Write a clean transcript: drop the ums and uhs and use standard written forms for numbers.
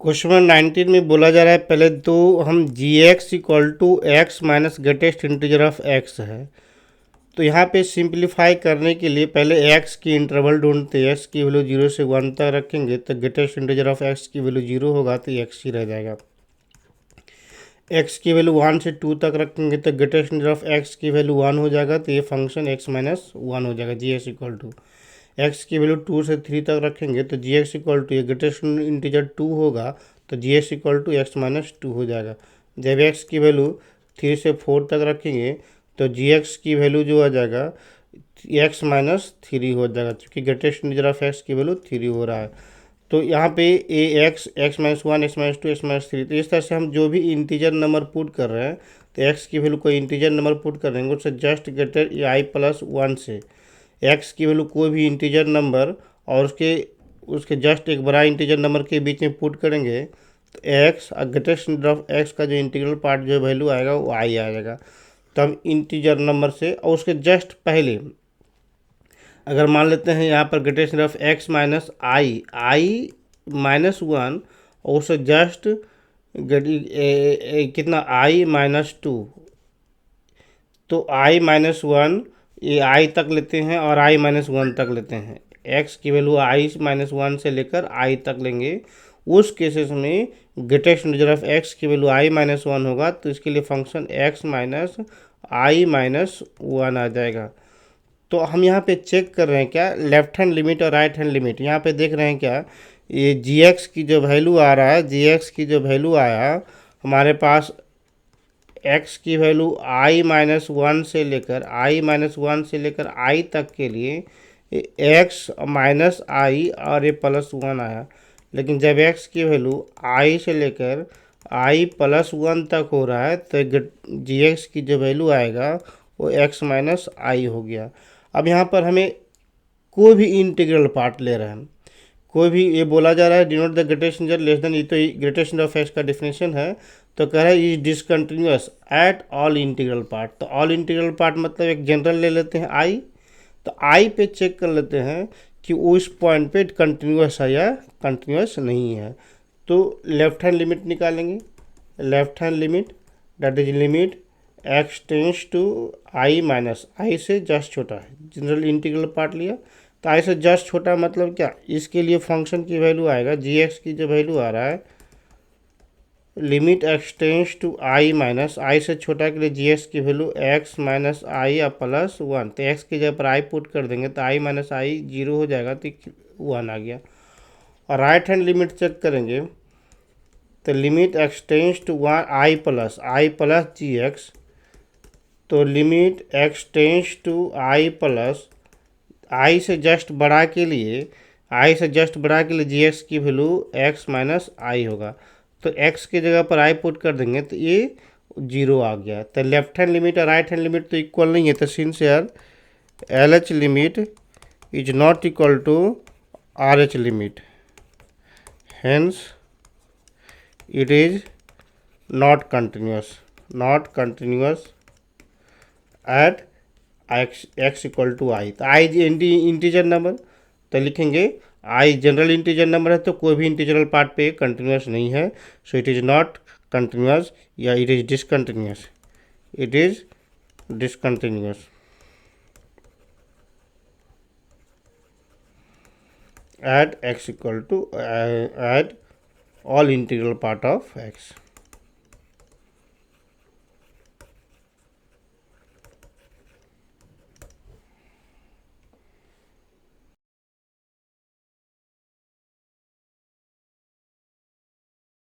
Question number 19 में बोला जा रहा है, पहले तो हम G x equal to x minus greatest integer of x है। तो यहाँ पे सिंप्लीफाई करने के लिए पहले एक्स की इंटरवल ढूंढते हैं। एक्स की वैल्यू 0 से 1 तक रखेंगे तो ग्रेटेस्ट इंटीजर ऑफ एक्स की वैल्यू 0 होगा तो एक्स ही रह जाएगा। एक्स की वैल्यू 1 से 2 तक रखेंगे तो ग्रेटेस्ट इंटीजर ऑफ एक्स की वैल्यू 1 हो जाएगा, तो ये फंक्शन एक्स माइनस 1 हो जाएगा। G x equal to x की वैल्यू 2 से 3 तक रखेंगे तो जी एक्स इक्वल टू ये ग्रेटेस्ट इंटीजर 2 होगा, तो G x equal to x minus 2 हो जाएगा। जब एक्स की वैल्यू 3 से 4 तक रखेंगे तो जी एक्स की वैल्यू जो आ जाएगा एक्स माइनस 3 हो जाएगा, क्योंकि ग्रेटेस्ट इंटीजर ऑफ एक्स की वैल्यू 3 हो रहा है। तो यहाँ पे ए x x minus 1 x minus 2 x minus 3, तो इस तरह से हम जो भी इंटीजर नंबर पुट कर रहे हैं तो एक्स की वैल्यू कोई इंटीजर नंबर पुट कर देंगे उससे जस्ट ग्रेटर आई प्लस 1 से एक्स की वैल्यू कोई भी इंटीजर नंबर और उसके उसके जस्ट एक बड़ा इंटीजर नंबर के बीच में पुट करेंगे तो x greatest integer of x का जो इंटीग्रल पार्ट जो वैल्यू आएगा वो आई आ जाएगा। तो हम इंटीजर नंबर से और उसके जस्ट पहले अगर मान लेते हैं यहाँ पर greatest integer of x minus I minus 1 और उससे जस्ट कितना आई माइनस 2, तो आई माइनस 1 ये आई तक लेते हैं और आई माइनस 1 तक लेते हैं। एक्स की वैल्यू आई माइनस 1 से लेकर आई तक लेंगे। उस केसेस में ग्रेटेस्ट इंटीजर ऑफ एक्स की वैल्यू आई माइनस 1 होगा, तो इसके लिए फंक्शन एक्स माइनस आई माइनस 1 आ जाएगा। तो हम यहाँ पे चेक कर रहे हैं क्या लेफ्ट हैंड लिमिट और राइट हैंड लिमिट। यहाँ पे देख रहे हैं क्या ये जी एक्स की जो वैल्यू आ रहा है, जी एक्स की जो वैल्यू आया हमारे पास एक्स की वैल्यू आई माइनस 1 से लेकर आई तक के लिए एक्स माइनस आई और ये प्लस 1 आया। लेकिन जब एक्स की वैल्यू आई से लेकर आई प्लस 1 तक हो रहा है तो जी एक्स की जो वैल्यू आएगा वो एक्स माइनस आई हो गया। अब यहाँ पर हमें कोई भी इंटीग्रल पार्ट ले रहे हैं, कोई भी ये बोला जा रहा है denote the greatest integer less than, ये तो ग्रेटेस्ट इंटीजर ऑफ एक्स का डेफिनेशन है। तो कह रहा है is discontinuous eight all integral part. तो ऑल इंटीग्रल पार्ट मतलब एक जनरल ले लेते हैं आई, तो आई पे चेक कर लेते हैं कि उस पॉइंट पे कंटिन्यूअस है या कंटिन्यूअस नहीं है। तो लेफ्ट हैंड लिमिट निकालेंगे। Left hand limit that is limit x tends to I minus I से जस्ट छोटा है, जनरल इंटीग्रल पार्ट लिया तो आई से जस्ट छोटा मतलब क्या, इसके लिए फंक्शन की वैल्यू आएगा जी एक्स की जो वैल्यू आ रहा है limit x tends to I minus I से छोटा के लिए जी एक्स की वैल्यू एक्स माइनस आई या प्लस 1, तो एक्स की जगह पर आई पुट कर देंगे तो आई माइनस आई 0 हो जाएगा तो 1 आ गया। और राइट हैंड लिमिट चेक करेंगे तो limit x tends to I plus G x, तो limit x tends to I plus I से जस्ट बढ़ा के लिए जी एक्स की वैल्यू एक्स माइनस आई होगा। तो एक्स की जगह पर आई पुट कर देंगे तो ये 0 आ गया। तो लेफ्ट हैंड लिमिट और राइट हैंड लिमिट तो इक्वल नहीं है, तो सिंस यार L H limit is not equal to R H limit, hence it is not continuous at x equal to I. तो आई इंटीजर नंबर तो लिखेंगे I general integer number है तो कोई भी इंटीजरल पार्ट पे कंटिन्यूअस नहीं है, so it is not continuous या it is discontinuous at x equal to at all integral part of x.